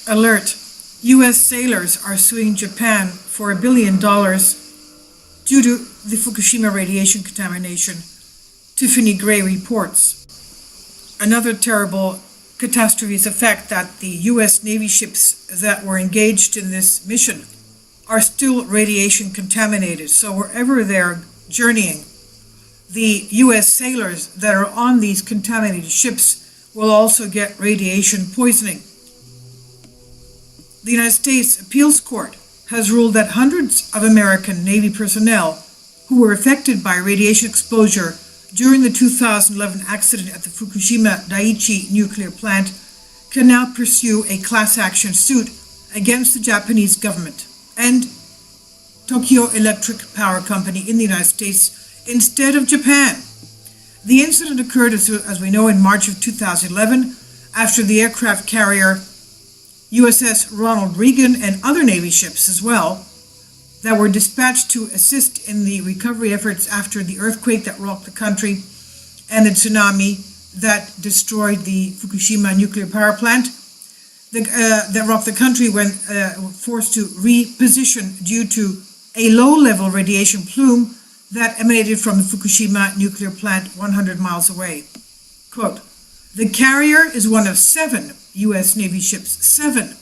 Alert. U.S. sailors are suing Japan for $1 billion due to the Fukushima radiation contamination, Tiffany Gray reports. Another terrible catastrophe is the fact that the U.S. Navy ships that were engaged in this mission are still radiation contaminated. So wherever they're journeying, the U.S. sailors that are on these contaminated ships will also get radiation poisoning. The United States Appeals Court has ruled that hundreds of American Navy personnel who were affected by radiation exposure during the 2011 accident at the Fukushima Daiichi nuclear plant can now pursue a class action suit against the Japanese government and Tokyo Electric Power Company in the United States instead of Japan. The incident occurred, as we know, in March of 2011 after the aircraft carrier USS Ronald Reagan and other Navy ships as well that were dispatched to assist in the recovery efforts after the earthquake that rocked the country and the tsunami that destroyed the Fukushima nuclear power plant, that rocked the country when forced to reposition due to a low-level radiation plume that emanated from the Fukushima nuclear plant 100 miles away. Quote, "The carrier is one of 7 U.S. Navy ships, 7,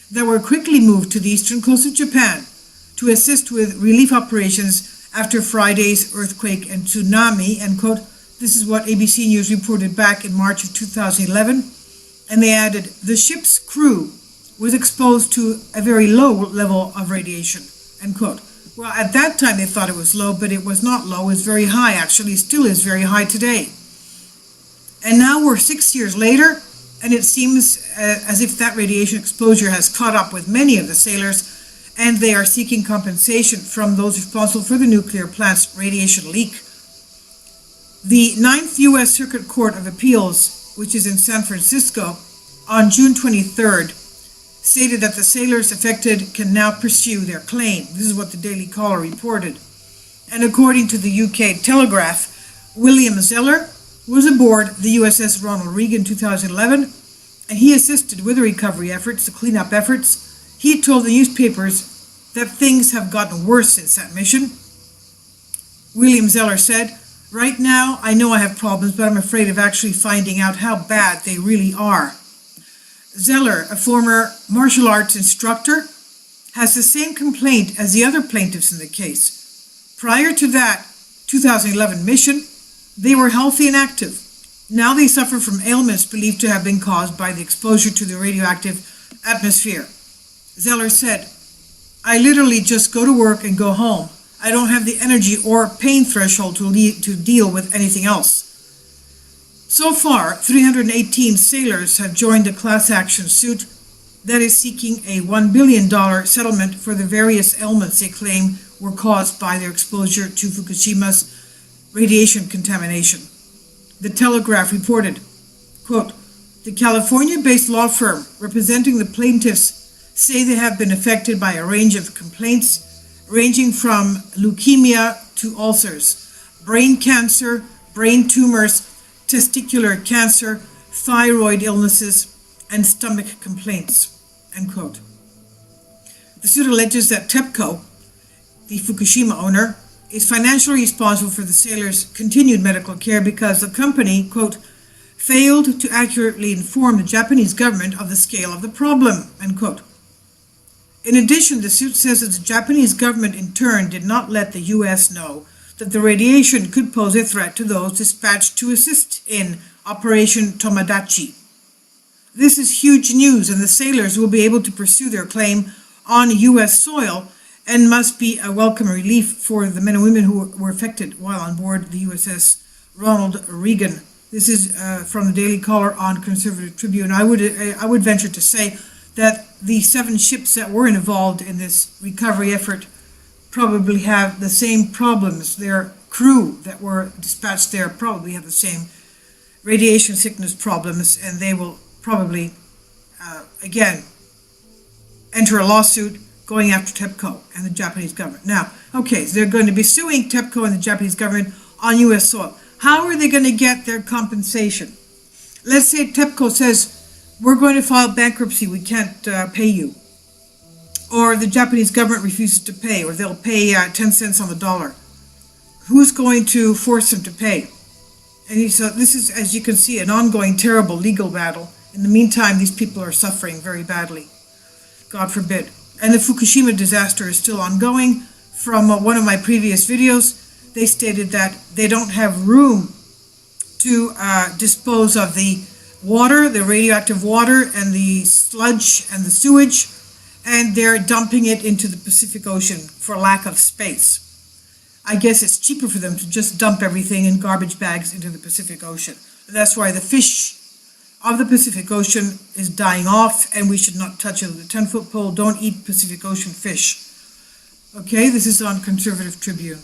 that were quickly moved to the eastern coast of Japan to assist with relief operations after Friday's earthquake and tsunami," end quote. This is what ABC News reported back in March of 2011. And they added, "The ship's crew was exposed to a very low level of radiation," end quote. Well, at that time they thought it was low, but it was not low. It was very high, actually. It still is very high today. And now we're 6 years later, and it seems as if that radiation exposure has caught up with many of the sailors, and they are seeking compensation from those responsible for the nuclear plant's radiation leak. The 9th U.S. Circuit Court of Appeals, which is in San Francisco, on June 23rd, stated that the sailors affected can now pursue their claim. This is what the Daily Caller reported. And according to the UK Telegraph, William Zeller was aboard the USS Ronald Reagan in 2011, and he assisted with the recovery efforts, the cleanup efforts. He told the newspapers that things have gotten worse since that mission. William Zeller said, "Right now, I know I have problems, but I'm afraid of actually finding out how bad they really are." Zeller, a former martial arts instructor, has the same complaint as the other plaintiffs in the case. Prior to that 2011 mission, they were healthy and active. Now they suffer from ailments believed to have been caused by the exposure to the radioactive atmosphere. Zeller said, "I literally just go to work and go home. I don't have the energy or pain threshold to deal with anything else." So far, 318 sailors have joined a class action suit that is seeking a $1 billion settlement for the various ailments they claim were caused by their exposure to Fukushima's radiation contamination. The Telegraph reported, quote, "The California-based law firm representing the plaintiffs say they have been affected by a range of complaints ranging from leukemia to ulcers, brain cancer, brain tumors, testicular cancer, thyroid illnesses, and stomach complaints," end quote. The suit alleges that TEPCO, the Fukushima owner, is financially responsible for the sailors' continued medical care because the company, quote, "failed to accurately inform the Japanese government of the scale of the problem," end quote. In addition, the suit says that the Japanese government in turn did not let the U.S. know that the radiation could pose a threat to those dispatched to assist in Operation Tomodachi. This is huge news, and the sailors will be able to pursue their claim on U.S. soil and must be a welcome relief for the men and women who were affected while on board the USS Ronald Reagan. This is from the Daily Caller on Conservative Tribune. I would venture to say that the 7 ships that were involved in this recovery effort probably have the same problems. Their crew that were dispatched there probably have the same radiation sickness problems, and they will probably, again, enter a lawsuit going after TEPCO and the Japanese government. Now, okay, so they're going to be suing TEPCO and the Japanese government on U.S. soil. How are they going to get their compensation? Let's say TEPCO says, we're going to file bankruptcy, we can't pay you. Or the Japanese government refuses to pay, or they'll pay 10 cents on the dollar. Who's going to force them to pay? And so this is, as you can see, an ongoing terrible legal battle. In the meantime, these people are suffering very badly. God forbid. And the Fukushima disaster is still ongoing. From one of my previous videos, they stated that they don't have room to dispose of the water, the radioactive water, and the sludge and the sewage, and they're dumping it into the Pacific Ocean for lack of space. I guess it's cheaper for them to just dump everything in garbage bags into the Pacific Ocean. And that's why the fish of the Pacific Ocean is dying off, and we should not touch it with a 10-foot pole. Don't eat Pacific Ocean fish. Okay, this is on Conservative Tribune.